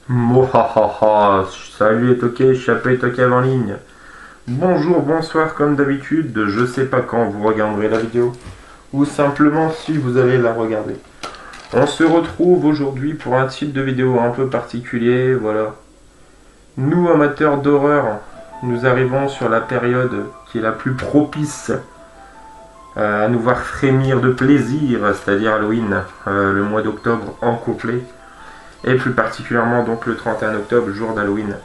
Mouhahaha, salut et toqué, chapeau et toqué en ligne. Bonjour, bonsoir, comme d'habitude, je sais pas quand vous regarderez la vidéo, ou simplement si vous allez la regarder. On se retrouve aujourd'hui pour un type de vidéo un peu particulier, voilà. Nous, amateurs d'horreur, nous arrivons sur la période qui est la plus propice à nous voir frémir de plaisir, c'est-à-dire Halloween, le mois d'octobre en complet. Et plus particulièrement donc le 31 octobre, jour d'Halloween.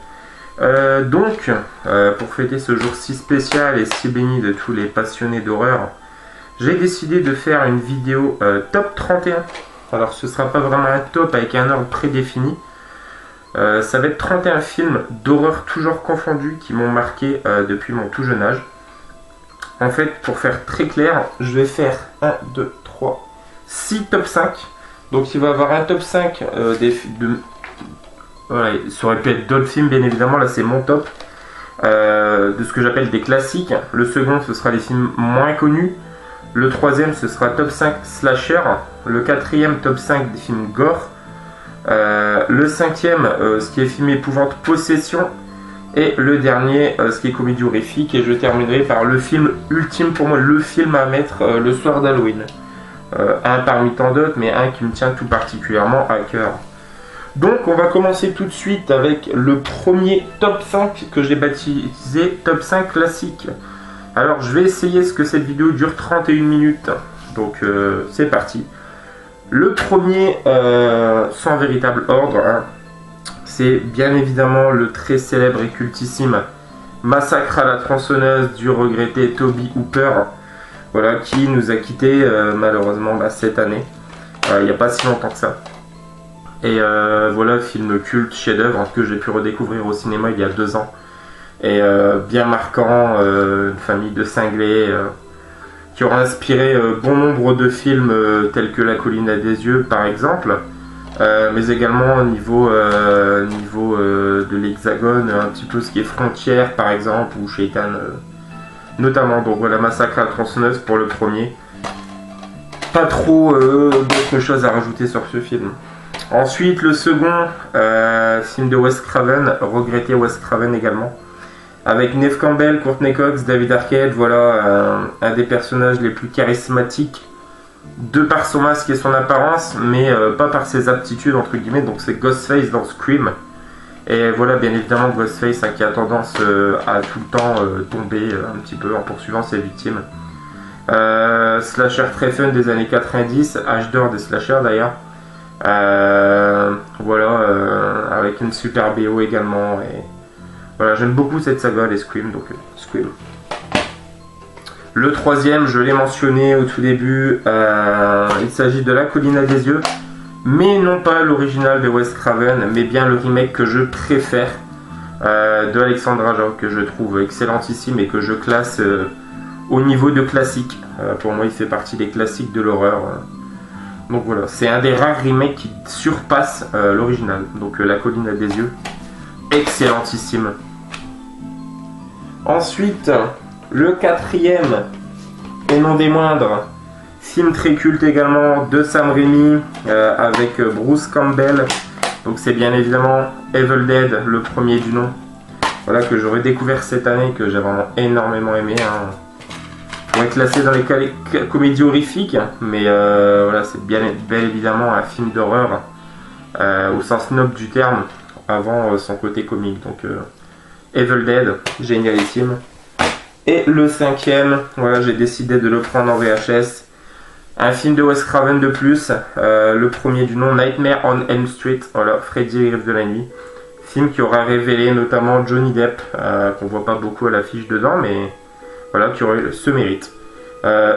Pour fêter ce jour si spécial et si béni de tous les passionnés d'horreur, j'ai décidé de faire une vidéo top 31. Alors ce sera pas vraiment un top avec un ordre prédéfini. Ça va être 31 films d'horreur toujours confondus qui m'ont marqué depuis mon tout jeune âge. En fait, pour faire très clair, je vais faire 1, 2, 3, 6 top 5. Donc il va y avoir un top 5 voilà, ça aurait pu être d'autres films bien évidemment, là c'est mon top de ce que j'appelle des classiques. Le second ce sera les films moins connus. Le troisième ce sera top 5 slasher. Le quatrième top 5 des films gore. Le cinquième ce qui est film épouvante possession. Et le dernier ce qui est comédie horrifique. Et je terminerai par le film ultime pour moi, le film à mettre le soir d'Halloween. Un parmi tant d'autres, mais un qui me tient tout particulièrement à cœur. Donc on va commencer tout de suite avec le premier top 5 que j'ai baptisé top 5 classique. Alors je vais essayer ce que cette vidéo dure 31 minutes. Donc c'est parti. Le premier, sans véritable ordre, hein, c'est bien évidemment le très célèbre et cultissime Massacre à la tronçonneuse du regretté Toby Hooper. Voilà, qui nous a quittés malheureusement cette année, il n'y a pas si longtemps que ça. Et voilà, film culte, chef-d'œuvre que j'ai pu redécouvrir au cinéma il y a 2 ans. Et bien marquant, une famille de cinglés qui aura inspiré bon nombre de films tels que La colline à des yeux par exemple. Mais également au niveau de l'Hexagone, un petit peu ce qui est Frontières par exemple, ou Shaitan. Notamment, donc voilà, Massacre à la tronçonneuse pour le premier. Pas trop d'autres choses à rajouter sur ce film. Ensuite, le second, film de Wes Craven, regretté Wes Craven également. Avec Neve Campbell, Courtney Cox, David Arquette, voilà, un des personnages les plus charismatiques, de par son masque et son apparence, mais pas par ses aptitudes, entre guillemets, donc c'est Ghostface dans Scream. Et voilà, bien évidemment, Ghostface qui a tendance à tout le temps tomber un petit peu en poursuivant ses victimes. Slasher très fun des années 90, âge d'or des slashers d'ailleurs. Voilà, avec une super BO également. Et voilà, j'aime beaucoup cette saga, les Scream, donc Scream. Le troisième, je l'ai mentionné au tout début, il s'agit de La colline à des yeux. Mais non pas l'original de Wes Craven, mais bien le remake que je préfère de Alexandre Aja, que je trouve excellentissime et que je classe au niveau de classique. Pour moi, il fait partie des classiques de l'horreur. Donc voilà, c'est un des rares remakes qui surpasse l'original. Donc La colline à des yeux, excellentissime. Ensuite, le quatrième, et non des moindres, film très culte également de Sam Raimi avec Bruce Campbell. Donc c'est bien évidemment Evil Dead, le premier du nom. Voilà, que j'aurais découvert cette année, que j'ai vraiment énormément aimé. Hein. Pour être classé dans les comédies horrifiques, mais voilà, c'est bien évidemment un film d'horreur au sens noble du terme, avant son côté comique. Donc Evil Dead, génialissime. Et le cinquième, voilà, j'ai décidé de le prendre en VHS. Un film de Wes Craven de plus, le premier du nom, Nightmare on Elm Street, voilà, Freddy rêve de la nuit. Film qui aura révélé notamment Johnny Depp, qu'on voit pas beaucoup à l'affiche dedans, mais voilà, qui aurait ce mérite.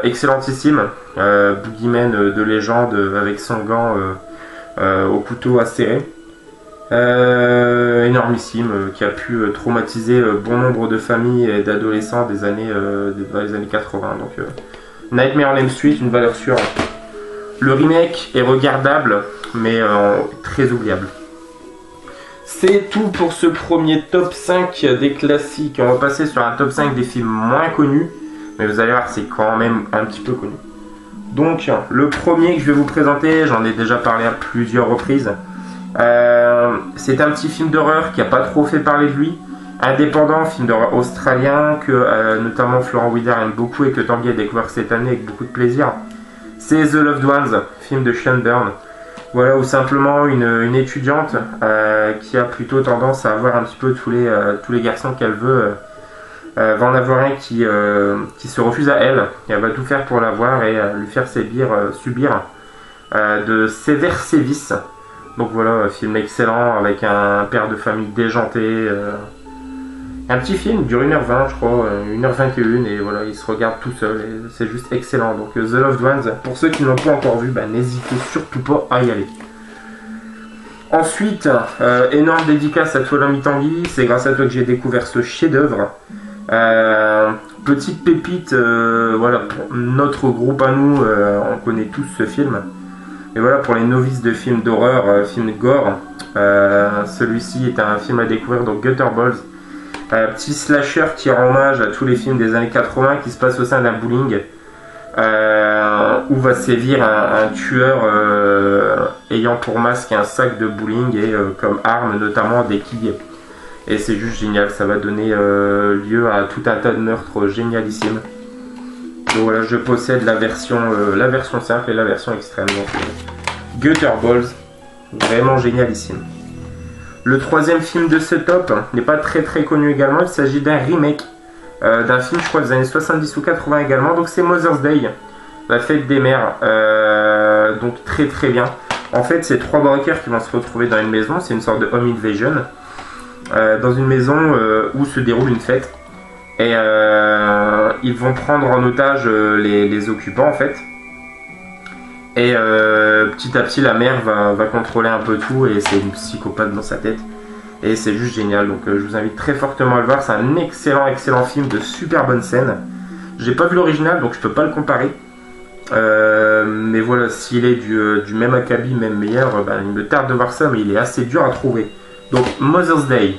Excellentissime, boogeyman de légende avec son gant au couteau acéré. Énormissime, qui a pu traumatiser bon nombre de familles et d'adolescents des années, dans les années 80. Donc, Nightmare on Elm Street, une valeur sûre. Le remake est regardable, mais très oubliable. C'est tout pour ce premier top 5 des classiques. On va passer sur un top 5 des films moins connus, mais vous allez voir, c'est quand même un petit peu connu. Donc, le premier que je vais vous présenter, j'en ai déjà parlé à plusieurs reprises, C'est un petit film d'horreur qui n'a pas trop fait parler de lui. Indépendant, film d'horreur australien que notamment Florent Wider aime beaucoup et que Tanguy a découvert cette année avec beaucoup de plaisir. C'est The Loved Ones, film de Sean Byrne. Voilà, ou simplement une étudiante qui a plutôt tendance à avoir un petit peu tous les garçons qu'elle veut. Va en avoir un qui se refuse à elle. Et elle va tout faire pour l'avoir et lui faire subir de sévères sévices. Donc voilà, film excellent avec un père de famille déjanté. Un petit film, dure 1h20 je crois, 1h21 et voilà, il se regarde tout seul et c'est juste excellent. Donc The Loved Ones, pour ceux qui ne l'ont pas encore vu, n'hésitez surtout pas à y aller. Ensuite, énorme dédicace à toi l'ami Tanguy, c'est grâce à toi que j'ai découvert ce chef-d'œuvre. Petite pépite, voilà, pour notre groupe à nous, on connaît tous ce film. Et voilà, pour les novices de films d'horreur, film gore, celui-ci est un film à découvrir, donc Gutterballs. Petit slasher qui rend hommage à tous les films des années 80 qui se passent au sein d'un bowling où va sévir un tueur ayant pour masque un sac de bowling et comme arme notamment des quilles. Et c'est juste génial, ça va donner lieu à tout un tas de meurtres génialissimes. Donc voilà, je possède la version simple et la version extrême. Donc, Gutterballs, vraiment génialissime. Le troisième film de ce top n'est pas très connu également, il s'agit d'un remake d'un film je crois des années 70 ou 80 également, donc c'est Mother's Day, la fête des mères, donc très bien. En fait c'est 3 braqueurs qui vont se retrouver dans une maison, c'est une sorte de home invasion, dans une maison où se déroule une fête, et ils vont prendre en otage les occupants en fait. Et petit à petit la mère va contrôler un peu tout et c'est une psychopathe dans sa tête. Et c'est juste génial, donc je vous invite très fortement à le voir. C'est un excellent film de super bonnes scènes. J'ai pas vu l'original donc je peux pas le comparer. Mais voilà, s'il est du même acabit, même meilleur, il me tarde de voir ça, mais il est assez dur à trouver. Donc Mother's Day.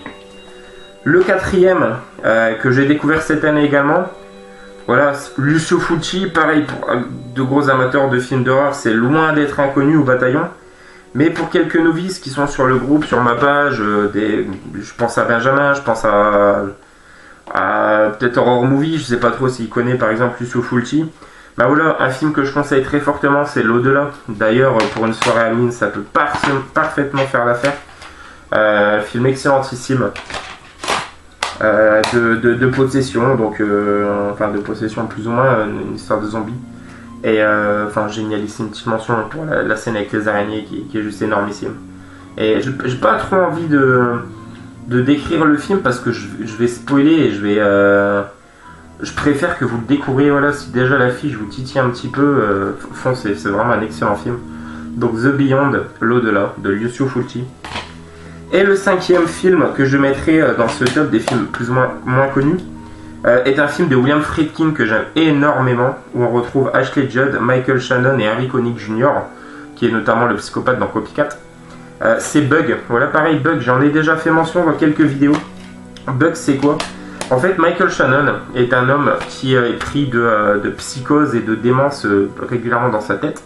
Le quatrième que j'ai découvert cette année également. Voilà, Lucio Fulci, pareil, pour de gros amateurs de films d'horreur, c'est loin d'être inconnu au bataillon. Mais pour quelques novices qui sont sur le groupe, sur ma page, je pense à Benjamin, je pense à peut-être Horror Movie, je sais pas trop s'il connaît par exemple Lucio Fulci. Voilà, un film que je conseille très fortement, c'est L'Au-delà. D'ailleurs, pour une soirée à mine, ça peut parfaitement faire l'affaire. Film excellentissime. De possession, donc enfin de possession plus ou moins, une histoire de zombie. Et enfin génialissime, petite mention pour la scène avec les araignées qui est juste énormissime. Et j'ai pas trop envie de décrire le film parce que je vais spoiler et je préfère que vous le découvriez. Voilà, si déjà l'affiche vous titille un petit peu, foncez, c'est vraiment un excellent film. Donc The Beyond, L'Au-delà de Lucio Fulci. Et le cinquième film que je mettrai dans ce top des films plus ou moins connus est un film de William Friedkin que j'aime énormément, où on retrouve Ashley Judd, Michael Shannon et Harry Connick Jr., qui est notamment le psychopathe dans Copycat. C'est Bug. Voilà, pareil, Bug, j'en ai déjà fait mention dans quelques vidéos. Bug, c'est quoi? En fait, Michael Shannon est un homme qui est pris de psychose et de démence régulièrement dans sa tête.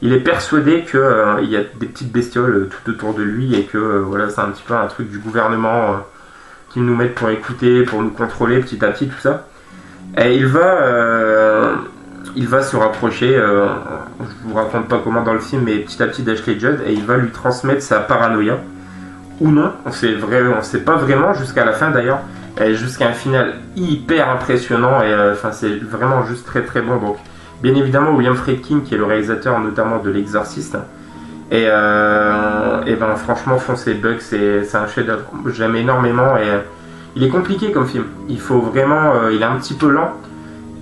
Il est persuadé qu'il y a des petites bestioles tout autour de lui et que voilà, c'est un petit peu un truc du gouvernement qu'ils nous mettent pour écouter, pour nous contrôler petit à petit, tout ça. Et il va se rapprocher, je vous raconte pas comment dans le film, mais petit à petit d'Ashley Judd, et il va lui transmettre sa paranoïa, ou non, on sait pas vraiment jusqu'à la fin d'ailleurs, et jusqu'à un final hyper impressionnant, et enfin c'est vraiment juste très bon. Donc bien évidemment William Friedkin qui est le réalisateur notamment de L'Exorciste, et ben franchement foncez, Bug, c'est un chef-d'œuvre, j'aime énormément, et il est compliqué comme film, il faut vraiment, il est un petit peu lent,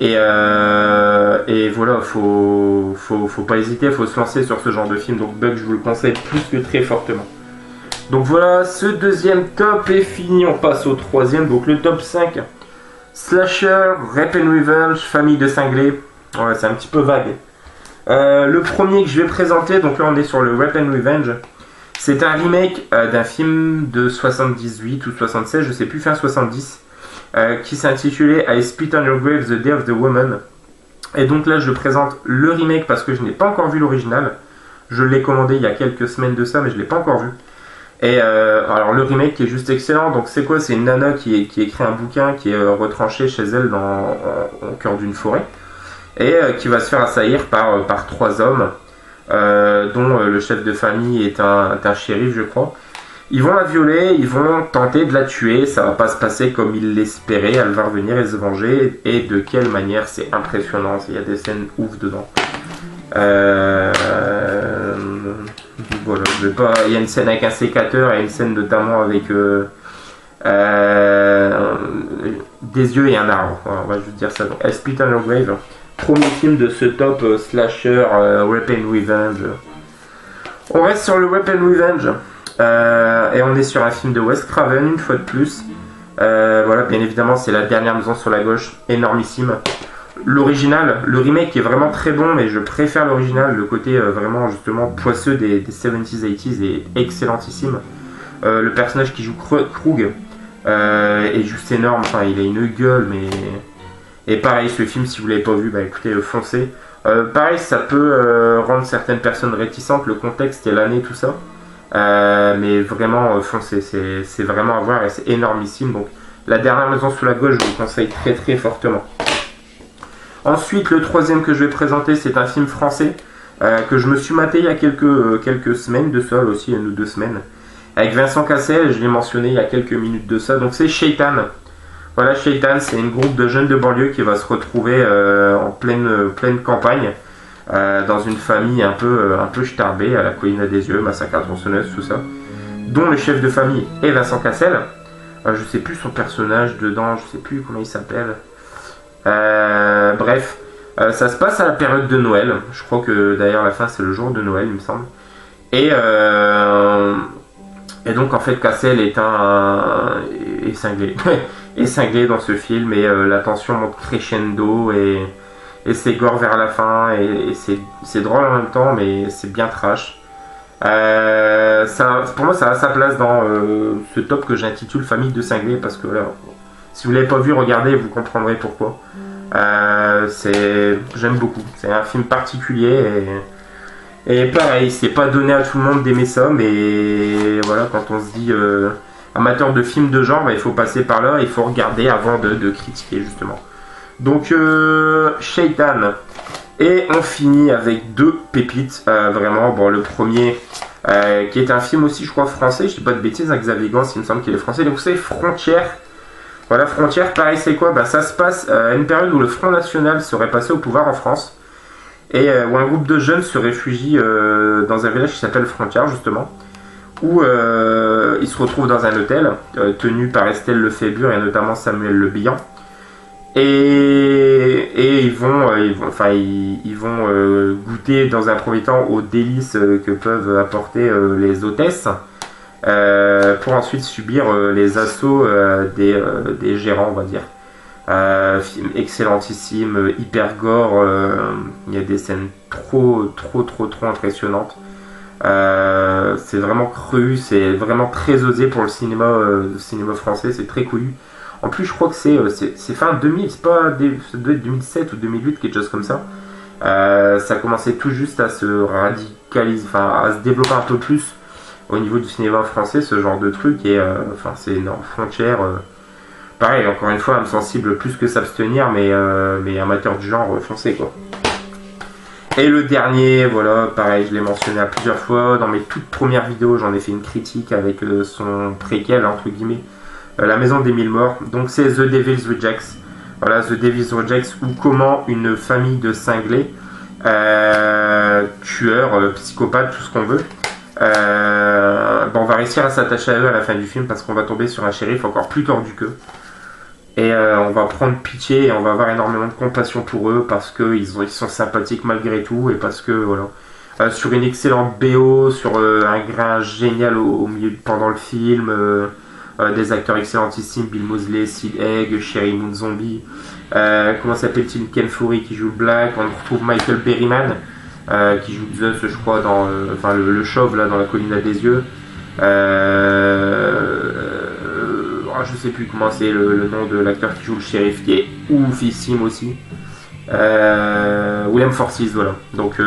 et voilà, faut pas hésiter, faut se lancer sur ce genre de film. Donc Bug, je vous le conseille plus que très fortement. Donc voilà, ce deuxième top est fini, on passe au troisième, donc le top 5. Slasher, Rape and Revenge, Famille de cinglés. Ouais, c'est un petit peu vague. Le premier que je vais présenter, donc là on est sur le Rape and Revenge. C'est un remake d'un film de 78 ou 76, je sais plus, fin 70, qui s'intitulait I Spit on Your Grave the Day of the Woman. Et donc là je présente le remake parce que je n'ai pas encore vu l'original. Je l'ai commandé il y a quelques semaines de ça, mais je ne l'ai pas encore vu. Et alors le remake qui est juste excellent, donc c'est quoi? C'est une nana qui écrit un bouquin qui est retranchée chez elle au cœur d'une forêt et qui va se faire assaillir par 3 hommes, dont le chef de famille est un shérif, je crois. Ils vont la violer, ils vont tenter de la tuer, ça va pas se passer comme ils l'espéraient, elle va revenir et se venger, et de quelle manière, c'est impressionnant, il y a des scènes ouf dedans. Voilà, il y a une scène avec un sécateur et une scène notamment avec des yeux et un arbre, voilà, on va juste dire ça. Donc, A Split on Your Grave, premier film de ce top slasher Rape and Revenge. On reste sur le Rape and Revenge. Et on est sur un film de Wes Craven une fois de plus. Voilà, bien évidemment, c'est La Dernière Maison sur la Gauche, énormissime. L'original, le remake est vraiment très bon, mais je préfère l'original. Le côté vraiment justement poisseux des 70s, 80s est excellentissime. Le personnage qui joue Krug est juste énorme. Enfin, il a une gueule, mais et pareil, ce film, si vous l'avez pas vu, bah écoutez, foncez. Pareil, ça peut rendre certaines personnes réticentes, le contexte et l'année, tout ça. Mais vraiment foncez, c'est vraiment à voir et c'est énormissime. Donc La Dernière Maison sous la Gauche, je vous conseille très très fortement. Ensuite, le troisième que je vais présenter, c'est un film français que je me suis maté il y a quelques semaines de ça, aussi 1 ou 2 semaines, avec Vincent Cassel, je l'ai mentionné il y a quelques minutes de ça. Donc c'est Shaitan. Voilà, Shaitan, c'est une groupe de jeunes de banlieue qui va se retrouver en pleine campagne, dans une famille un peu starbée à la colline des yeux, massacre à tronçonneuse, tout ça, dont le chef de famille est Vincent Cassel. Je sais plus son personnage dedans, je sais plus comment il s'appelle. Bref, ça se passe à la période de Noël. Je crois que d'ailleurs la fin c'est le jour de Noël, il me semble. Et donc en fait Cassel est cinglé. est cinglé dans ce film et la tension monte crescendo et c'est gore vers la fin et c'est drôle en même temps, mais c'est bien trash. Pour moi ça a sa place dans ce top que j'intitule Famille de cinglés, parce que là, si vous l'avez pas vu, regardez, vous comprendrez pourquoi. J'aime beaucoup, c'est un film particulier et pareil, c'est pas donné à tout le monde d'aimer ça, mais voilà, quand on se dit amateur de films de genre, bah, il faut passer par là, il faut regarder avant de critiquer justement. Donc Shaitan. Et on finit avec 2 pépites, vraiment. Bon, le premier, qui est un film aussi, je crois, français, je dis pas de bêtises, avec Xavier Gans, il me semble qu'il est français. Donc c'est Frontières. Voilà, Frontières, pareil, c'est quoi? Bah, ça se passe à une période où le Front National serait passé au pouvoir en France, et où un groupe de jeunes se réfugie dans un village qui s'appelle Frontières, justement, où ils se retrouvent dans un hôtel, tenu par Estelle Lefébure et notamment Samuel Le Bihan. Et ils vont goûter dans un premier temps aux délices que peuvent apporter les hôtesses, pour ensuite subir les assauts des gérants, on va dire. Film excellentissime, hyper gore, il y a des scènes trop impressionnantes. C'est vraiment cru, c'est vraiment très osé pour le cinéma français, c'est très couillu. En plus, je crois que c'est fin 2000, ça doit être 2007 ou 2008, quelque chose comme ça. Ça commençait tout juste à se radicaliser, enfin à se développer un peu plus au niveau du cinéma français, ce genre de truc. Et c'est énorme. Frontières, pareil, encore une fois, âme sensible plus que s'abstenir, mais amateur du genre, foncé quoi. Et le dernier, voilà, pareil, je l'ai mentionné à plusieurs fois. Dans mes toutes premières vidéos, j'en ai fait une critique avec son préquel, entre guillemets. La Maison des Mille Morts, donc c'est The Devil's Rejects. Voilà, The Devil's Rejects, ou comment une famille de cinglés, tueurs, psychopathes, tout ce qu'on veut, on va réussir à s'attacher à eux à la fin du film, parce qu'on va tomber sur un shérif encore plus tordu qu'eux. Et on va prendre pitié et on va avoir énormément de compassion pour eux, parce qu'ils sont sympathiques malgré tout, et parce que, voilà. Sur une excellente BO, sur un grain génial au milieu pendant le film, des acteurs excellentissimes, Bill Moseley, Sid Haig, Sherry Moon Zombie, comment s'appelle-t-il, Ken Foree qui joue le Black, on retrouve Michael Berryman qui joue Zeus, je crois, dans le chauve là dans La Colline des Yeux. Je sais plus comment c'est le nom de l'acteur qui joue le shérif, qui est oufissime aussi. William Forsythe, voilà. Donc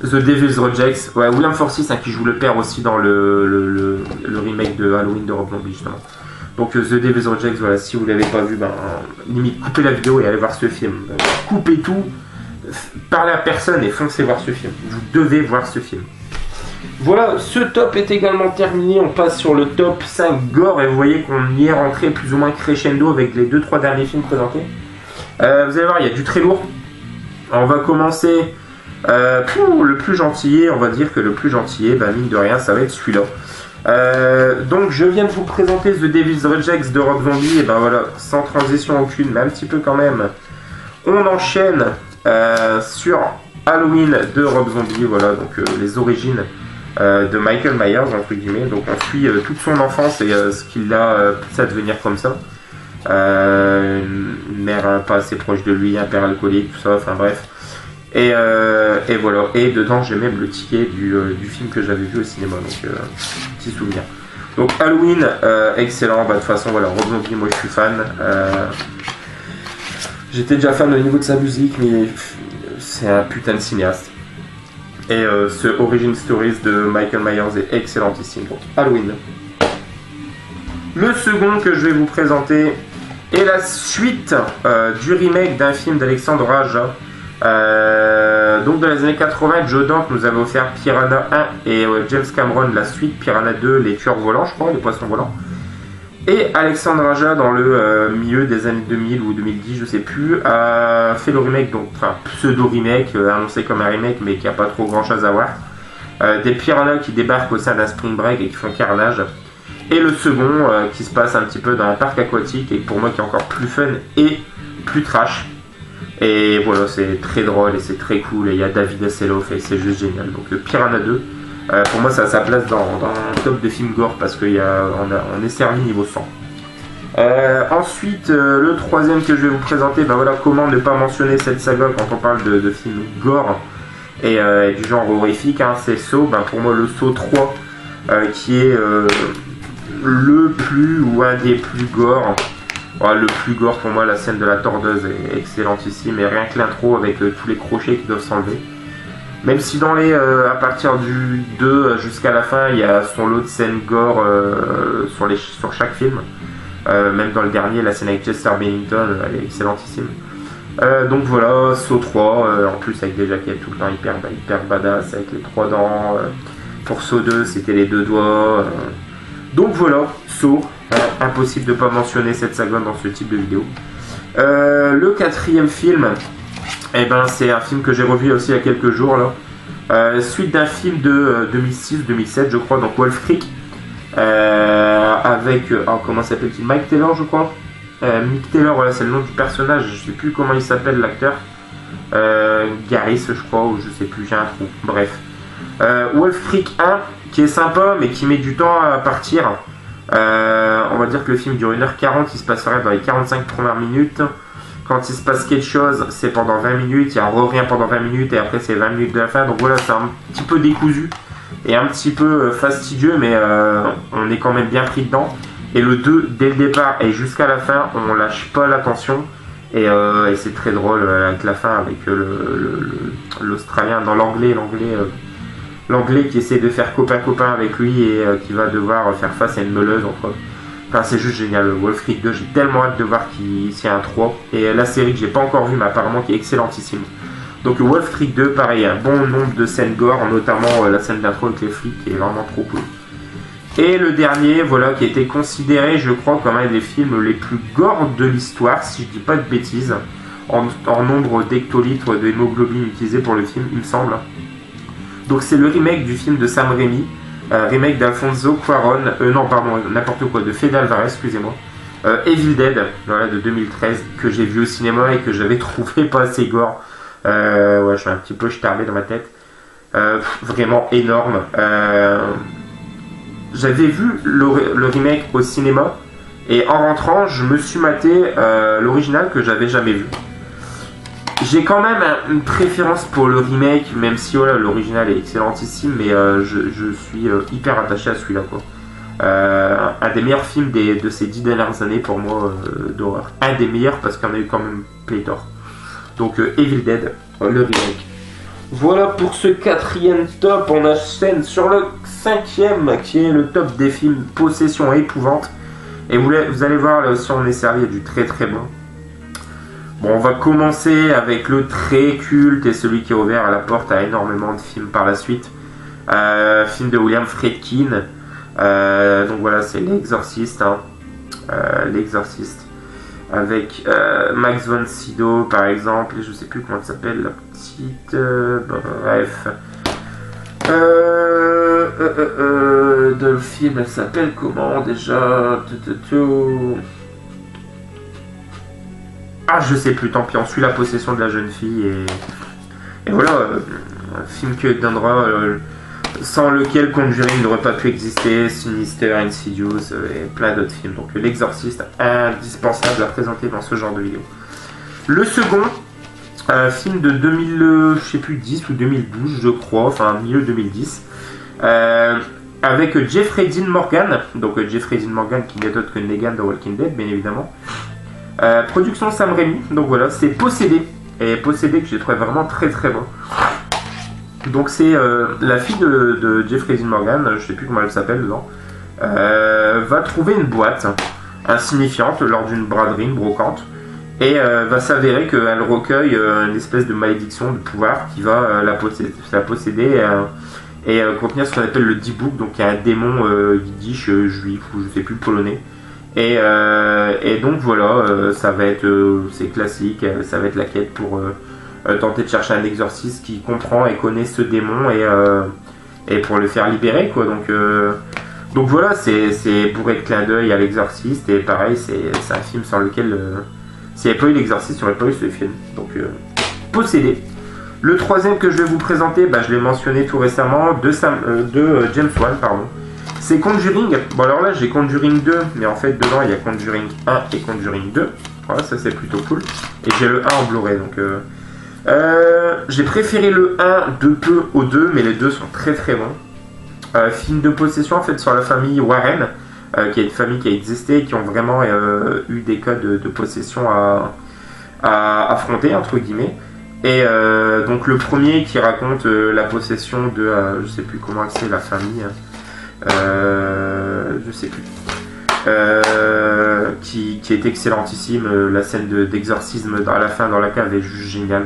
The Devil's Rejects, ouais, William Forsythe, hein, qui joue le père aussi dans le remake de Halloween de Rob Zombie, justement. Donc The Devil's Rejects, voilà, si vous l'avez pas vu, ben, limite coupez la vidéo et allez voir ce film. Coupez tout, parlez à personne et foncez voir ce film. Vous devez voir ce film. Voilà, ce top est également terminé. On passe sur le top 5 gore et vous voyez qu'on y est rentré plus ou moins crescendo avec les 2-3 derniers films présentés. Vous allez voir, il y a du très lourd. On va commencer le plus gentillet. On va dire que le plus gentillet, ben, mine de rien, ça va être celui-là. Donc je viens de vous présenter The Devil's Rejects de Rob Zombie. Et ben voilà, sans transition aucune, mais un petit peu quand même. On enchaîne sur Halloween de Rob Zombie. Voilà, donc les origines de Michael Myers, entre guillemets. Donc on suit toute son enfance et ce qui l'a poussé à devenir comme ça. Une mère pas assez proche de lui, un père alcoolique, tout ça, enfin bref. Et voilà. Et dedans j'ai même le ticket du film que j'avais vu au cinéma. Donc petit souvenir. Donc Halloween, excellent. Bah, de toute façon voilà, Rob Zombie, moi je suis fan. J'étais déjà fan au niveau de sa musique, mais c'est un putain de cinéaste. Et ce Origin Stories de Michael Myers est excellentissime. Donc Halloween. Le second que je vais vous présenter est la suite du remake d'un film d'Alexandre Aja. Donc dans les années 80, Joe Dante nous avait offert Piranha 1 et James Cameron la suite, Piranha 2, les tueurs volants, je crois, les poissons volants. Et Alexandre Aja, dans le milieu des années 2000 ou 2010, je sais plus, a fait le remake, donc enfin pseudo-remake, annoncé comme un remake, mais qui n'a pas trop grand chose à voir. Des piranhas qui débarquent au sein d'un spring break et qui font carnage. Et le second qui se passe un petit peu dans un parc aquatique et pour moi qui est encore plus fun et plus trash. Et voilà, c'est très drôle et c'est très cool. Et il y a David Hasselhoff et c'est juste génial. Donc Piranha 2, pour moi ça a sa place dans un top de films gore parce qu'on on est servi niveau 100. Ensuite, le troisième que je vais vous présenter, ben voilà, comment ne pas mentionner cette saga quand on parle de films gore et du genre horrifique, hein, c'est Saw. Ben pour moi le Saw 3 qui est le plus ou un des plus gore. Le plus gore pour moi, la scène de la tordeuse est excellentissime et rien que l'intro avec tous les crochets qui doivent s'enlever. Même si dans les à partir du 2 jusqu'à la fin il y a son lot de scènes gore sur chaque film. Même dans le dernier, la scène avec Chester Bennington, elle est excellentissime. Donc voilà, Saw 3, en plus avec des jaquettes tout le temps hyper badass avec les 3 dents. Pour Saw 2 c'était les 2 doigts. Donc voilà, Saw, impossible de ne pas mentionner cette saga dans ce type de vidéo. Le quatrième film, eh ben, c'est un film que j'ai revu aussi il y a quelques jours là. Suite d'un film de 2006-2007 je crois, donc Wolf Creek. Avec, comment s'appelle-t-il, Mike Taylor je crois. Mick Taylor, voilà, c'est le nom du personnage, je sais plus comment il s'appelle l'acteur. Garris je crois, ou je sais plus, j'ai un trou, bref. Wolf Creek 1 qui est sympa mais qui met du temps à partir. On va dire que le film dure 1h40, il se passerait dans les 45 premières minutes. Quand il se passe quelque chose, c'est pendant 20 minutes, il revient pendant 20 minutes et après c'est 20 minutes de la fin. Donc voilà, c'est un petit peu décousu et un petit peu fastidieux, mais on est quand même bien pris dedans. Et le 2, dès le départ et jusqu'à la fin, on lâche pas l'attention. Et c'est très drôle avec la fin, avec l'Australien, dans l'anglais qui essaie de faire copain avec lui et qui va devoir faire face à une meuleuse entre. Enfin, c'est juste génial. Wolf Creek 2, j'ai tellement hâte de voir s'il y a un 3. Et la série que j'ai pas encore vue, mais apparemment qui est excellentissime. Donc Wolf Creek 2, pareil, un bon nombre de scènes gore, notamment la scène d'intro avec les flics qui est vraiment trop cool. Et le dernier, voilà, qui a été considéré, je crois, comme un des films les plus gore de l'histoire, si je dis pas de bêtises, en nombre d'hectolitres d'hémoglobine utilisés pour le film, il me semble. Donc c'est le remake du film de Sam Raimi, remake d'Alfonso Cuarón, non pardon, n'importe quoi, de Fede Alvarez, excusez-moi. Evil Dead, voilà, de 2013, que j'ai vu au cinéma et que j'avais trouvé pas assez gore. Ouais, je suis un petit peu starbé dans ma tête. Vraiment énorme. J'avais vu le remake au cinéma et en rentrant, je me suis maté l'original que j'avais jamais vu. J'ai quand même une préférence pour le remake, même si voilà, l'original est excellentissime, mais je suis hyper attaché à celui-là, quoi. Un des meilleurs films de ces 10 dernières années pour moi d'horreur. Un des meilleurs parce qu'il y en a eu quand même pléthore. Donc Evil Dead, le remake. Voilà pour ce 4e top. On enchaîne sur le 5e qui est le top des films Possession et Épouvante. Et vous allez voir, là aussi on est servi à du très très bon. Bon, on va commencer avec le très culte et celui qui a ouvert à la porte à énormément de films par la suite. Film de William Friedkin. Donc voilà, c'est L'Exorciste. Hein. L'Exorciste. Avec Max von Sydow par exemple. Et je sais plus comment elle s'appelle, la petite. Bref. Le film, elle s'appelle comment déjà? Ah, je sais plus, tant pis, on suit la possession de la jeune fille et voilà, un film qui donnera sans lequel Conjuring n'aurait pas pu exister, Sinister, Insidious et plein d'autres films. Donc L'Exorciste, indispensable à présenter dans ce genre de vidéo. Le second, film de 2010 ou 2012 je crois, enfin milieu 2010, avec Jeffrey Dean Morgan, donc Jeffrey Dean Morgan qui n'est autre que Negan dans Walking Dead bien évidemment. Production Sam Raimi, donc voilà, c'est Possédé, et Possédé que j'ai trouvé vraiment très très bon. Donc c'est la fille de Jeffrey Dean Morgan, je sais plus comment elle s'appelle dedans, va trouver une boîte insignifiante lors d'une braderie, une brocante, et va s'avérer qu'elle recueille une espèce de malédiction de pouvoir qui va la posséder et contenir ce qu'on appelle le D-Book, donc il y a un démon yiddish, juif ou je sais plus, polonais. Et donc voilà, ça va être, c'est classique, ça va être la quête pour tenter de chercher un exorciste qui comprend et connaît ce démon et pour le faire libérer quoi. Donc voilà, c'est bourré de clins d'œil à l'exorciste et pareil, c'est un film sur lequel s'il n'y avait pas eu l'exorciste, il n'y aurait pas eu ce film. Donc Possédé. Le troisième que je vais vous présenter, je l'ai mentionné tout récemment, de James Wan, pardon. C'est Conjuring. Bon alors là j'ai Conjuring 2, mais en fait dedans il y a Conjuring 1 et Conjuring 2. Voilà, ça c'est plutôt cool. Et j'ai le 1 en Blu-ray, donc j'ai préféré le 1 de peu au 2, mais les deux sont très très bons. Film de possession en fait sur la famille Warren, qui est une famille qui a existé et qui ont vraiment eu des cas de possession à affronter entre guillemets. Et donc le premier qui raconte la possession de, je sais plus comment c'est la famille. Je sais plus, qui est excellentissime. La scène d'exorcisme à la fin dans la cave est juste géniale.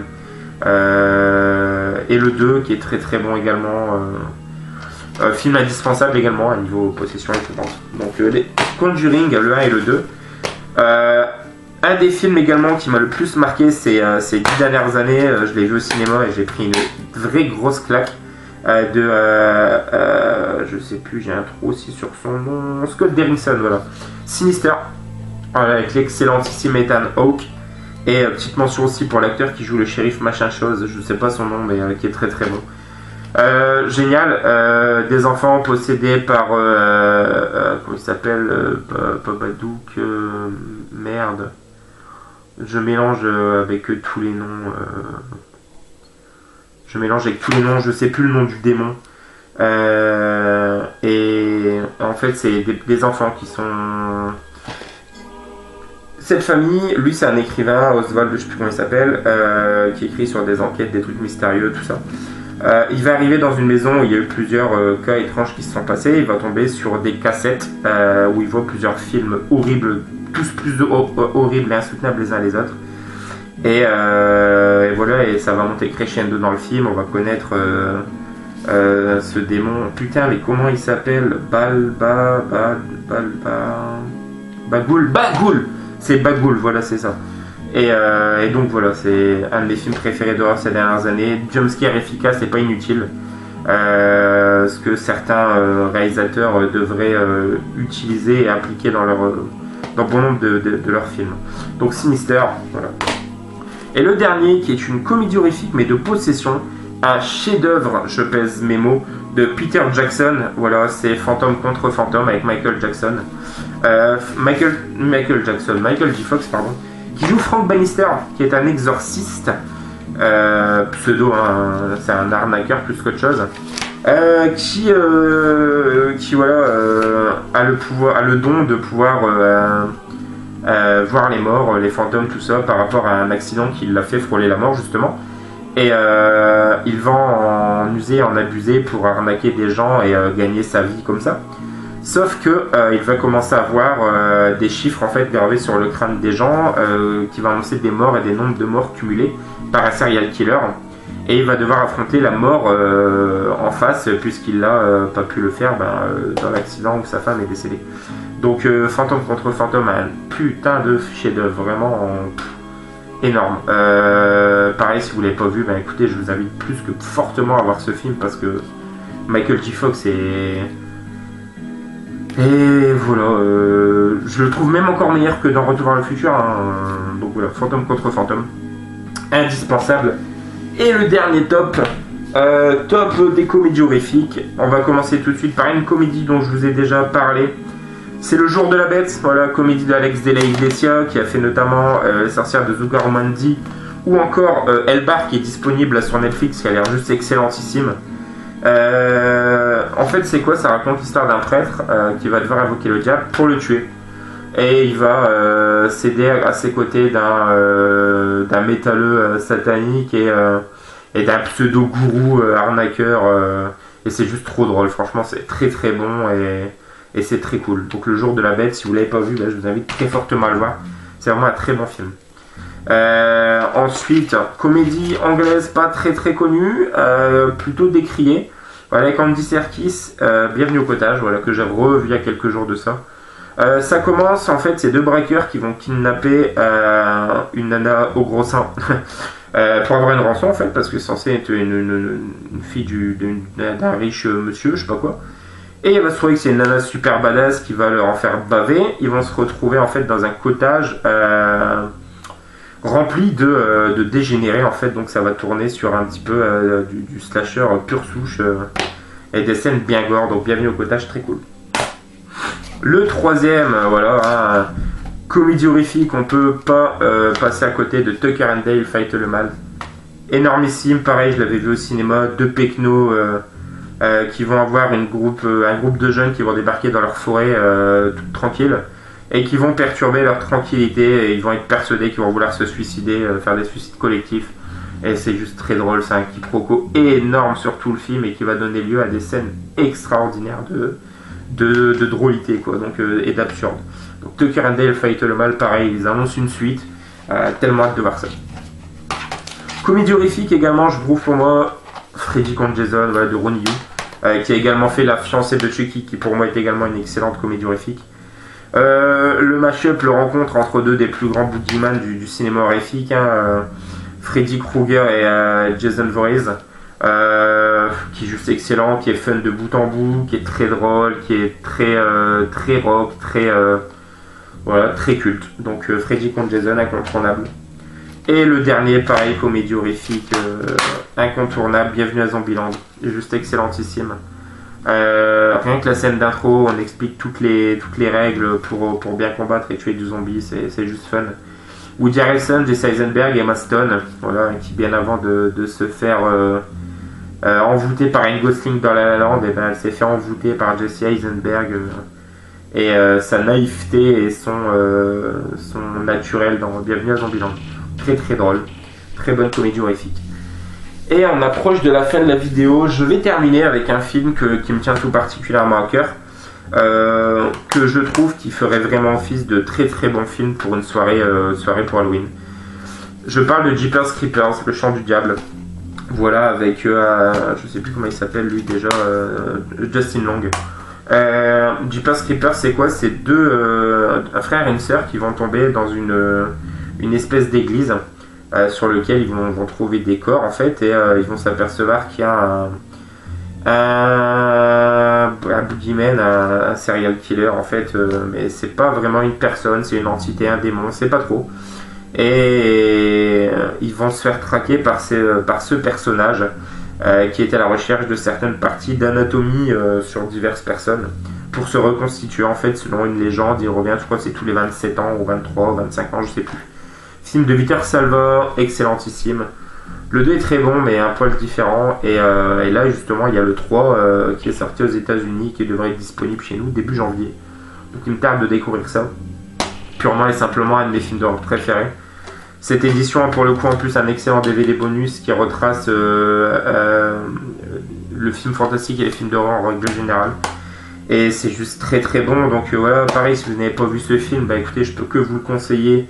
Et le 2 qui est très très bon également. Film indispensable également à niveau possession et tout. Donc les Conjuring, le 1 et le 2. Un des films également qui m'a le plus marqué ces 10 dernières années, je l'ai vu au cinéma et j'ai pris une vraie grosse claque. Je sais plus, j'ai un trou aussi sur son nom, Scott Derrickson, voilà. Sinister, voilà, avec l'excellentissime Ethan Hawke. Et petite mention aussi pour l'acteur qui joue le shérif machin chose, je sais pas son nom, mais qui est très très bon. Génial, des enfants possédés par comment il s'appelle, Babadook, merde, je mélange avec tous les noms. Je sais plus le nom du démon. Et en fait, c'est des enfants qui sont. Cette famille, lui, c'est un écrivain, Oswald, je sais plus comment il s'appelle, qui écrit sur des enquêtes, des trucs mystérieux, tout ça. Il va arriver dans une maison où il y a eu plusieurs cas étranges qui se sont passés. Il va tomber sur des cassettes où il voit plusieurs films horribles, tous plus horribles et insoutenables les uns les autres. Et voilà, et ça va monter crescendo dans le film. On va connaître ce démon. Putain, mais comment il s'appelle? Bagoul. C'est Bagoul, voilà, c'est ça. Et donc voilà, c'est un de mes films préférés d'horreur ces dernières années. Jumpscare efficace et pas inutile. Ce que certains réalisateurs devraient utiliser et appliquer dans bon nombre de leurs films. Donc Sinister, voilà. Et le dernier, qui est une comédie horrifique mais de possession, un chef-d'œuvre, je pèse mes mots, de Peter Jackson. Voilà, c'est Fantôme contre Fantôme avec Michael Jackson. Michael J. Fox, pardon, qui joue Frank Bannister, qui est un exorciste, pseudo, hein, c'est un arnaqueur plus qu'autre chose, qui voilà, a le don de pouvoir voir les morts, les fantômes, tout ça, par rapport à un accident qui l'a fait frôler la mort justement. Et il va en user, en abuser pour arnaquer des gens et gagner sa vie comme ça. Sauf que il va commencer à voir des chiffres en fait gravés sur le crâne des gens qui va annoncer des morts et des nombres de morts cumulés par un serial killer. Et il va devoir affronter la mort en face puisqu'il n'a pas pu le faire dans l'accident où sa femme est décédée. Donc Fantôme contre Fantôme, un putain de chef-d'œuvre, vraiment énorme. Pareil, si vous ne l'avez pas vu, écoutez, je vous invite plus que fortement à voir ce film parce que Michael J. Fox est... Et voilà, je le trouve même encore meilleur que dans Retour vers le futur. Donc voilà, Fantôme contre Fantôme, indispensable. Et le dernier top, top des comédies horrifiques. On va commencer tout de suite par une comédie dont je vous ai déjà parlé. C'est Le Jour de la Bête, voilà, comédie d'Alex de la Iglesia qui a fait notamment Les Sorcières de Zugarramurdi ou encore El Bar qui est disponible sur Netflix, qui a l'air juste excellentissime. En fait, c'est quoi? Ça raconte l'histoire d'un prêtre qui va devoir invoquer le diable pour le tuer. Et il va céder à ses côtés d'un métalleux satanique et d'un pseudo-gourou arnaqueur. Et c'est juste trop drôle, franchement, c'est très très bon et c'est très cool. Donc Le Jour de la Bête, si vous ne l'avez pas vu, je vous invite très fortement à le voir. C'est vraiment un très bon film. Ensuite, comédie anglaise pas très très connue, plutôt décriée. Voilà, avec Andy Serkis, Bienvenue au Cottage, voilà, que j'ai revu il y a quelques jours de ça. Ça commence, en fait, c'est deux braqueurs qui vont kidnapper une nana au gros sein pour avoir une rançon, en fait, parce que c'est censé être une fille d'un riche monsieur, je sais pas quoi. Et il va se trouver que c'est une nana super badass qui va leur en faire baver. Ils vont se retrouver, en fait, dans un cottage rempli de dégénérés, en fait. Donc ça va tourner sur un petit peu du slasher pure souche et des scènes bien gore. Donc Bienvenue au Cottage, très cool. Le troisième, voilà, comédie horrifique, on peut pas passer à côté de Tucker and Dale Fight le Mal. Énormissime, pareil, je l'avais vu au cinéma, deux pecnos qui vont avoir un groupe de jeunes qui vont débarquer dans leur forêt toute tranquille et qui vont perturber leur tranquillité et ils vont être persuadés qu'ils vont vouloir se suicider, faire des suicides collectifs. Et c'est juste très drôle, c'est un quiproquo énorme sur tout le film et qui va donner lieu à des scènes extraordinaires de drôlité, quoi, donc, et d'absurde. Donc Tucker and Dale Fight le Mal, pareil, ils annoncent une suite, tellement hâte de voir ça. Comédie horrifique également, je trouve pour moi, Freddy contre Jason, voilà, de Ronnie Yu, qui a également fait La fiancée de Chucky, qui pour moi est également une excellente comédie horrifique. Le mash-up, le rencontre entre deux des plus grands boogeyman du cinéma horrifique, Freddy Krueger et Jason Voorhees, qui est juste excellent, qui est fun de bout en bout, qui est très drôle, qui est très rock, voilà, très culte. Donc Freddy contre Jason, incontournable. Et le dernier, pareil, comédie horrifique, incontournable, Bienvenue à Zombieland, juste excellentissime. Rien que la scène d'intro, on explique toutes les règles pour bien combattre et tuer du zombie, c'est juste fun. Woody Harrelson, Jesse Eisenberg et Emma Stone, voilà, qui bien avant de se faire envoûter par Ryan Gosling dans La La Land, et elle s'est fait envoûter par Jesse Eisenberg et sa naïveté et son naturel dans Bienvenue à Zombieland. Très très drôle, très bonne comédie horrifique. Et on approche de la fin de la vidéo, je vais terminer avec un film qui me tient tout particulièrement à cœur, que je trouve qui ferait vraiment office de très très bon film pour une soirée pour Halloween. Je parle de Jeepers Creepers, Le Chant du Diable. Voilà, avec je sais plus comment il s'appelle lui déjà, Justin Long. Jeepers Creepers, c'est quoi? C'est un frère et une sœur qui vont tomber dans une espèce d'église sur lequel ils vont trouver des corps en fait, et ils vont s'apercevoir qu'il y a un boogeyman, un serial killer en fait, mais c'est pas vraiment une personne, c'est une entité, un démon, c'est pas trop. Et ils vont se faire traquer par ce personnage qui est à la recherche de certaines parties d'anatomie sur diverses personnes pour se reconstituer en fait selon une légende. Il revient, je crois que c'est tous les 27 ans ou 23 ou 25 ans, je sais plus. Film de Peter Salvor, excellentissime. Le 2 est très bon mais un poil différent, et là justement il y a le 3 qui est sorti aux États-Unis, qui devrait être disponible chez nous début janvier. Donc il me tarde de découvrir ça. Purement et simplement un de mes films d'horreur préférés. Cette édition a pour le coup en plus un excellent DVD bonus qui retrace le film fantastique et les films d'horreur en règle générale. Et c'est juste très très bon. Donc voilà, pareil, si vous n'avez pas vu ce film, bah écoutez, je peux que vous le conseiller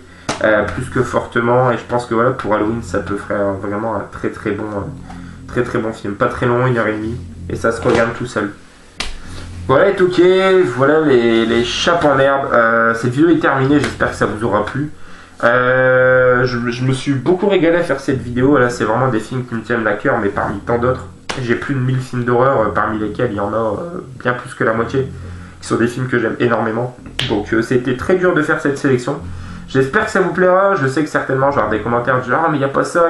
plus que fortement. Et je pense que voilà, pour Halloween, ça peut faire vraiment un très très bon film. Pas très long, 1h30. Et ça se regarde tout seul. Voilà les toqués, voilà les chapes en herbe. Cette vidéo est terminée, j'espère que ça vous aura plu. Je me suis beaucoup régalé à faire cette vidéo. Là, c'est vraiment des films qui me tiennent à cœur, mais parmi tant d'autres. J'ai plus de 1000 films d'horreur, parmi lesquels il y en a bien plus que la moitié, qui sont des films que j'aime énormément. Donc c'était très dur de faire cette sélection. J'espère que ça vous plaira. Je sais que certainement j'aurai des commentaires du genre ah mais il n'y a pas ça,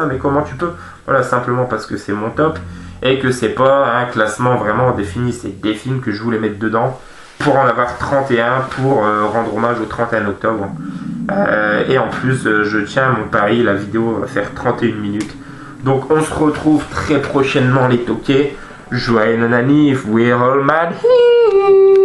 mais comment tu peux? Voilà, simplement parce que c'est mon top et que c'est pas un classement vraiment défini. C'est des films que je voulais mettre dedans pour en avoir 31 pour rendre hommage au 31 octobre. Et en plus, je tiens à mon pari, la vidéo va faire 31 minutes. Donc on se retrouve très prochainement les toqués. Joyeux Nonanif, we're all mad here.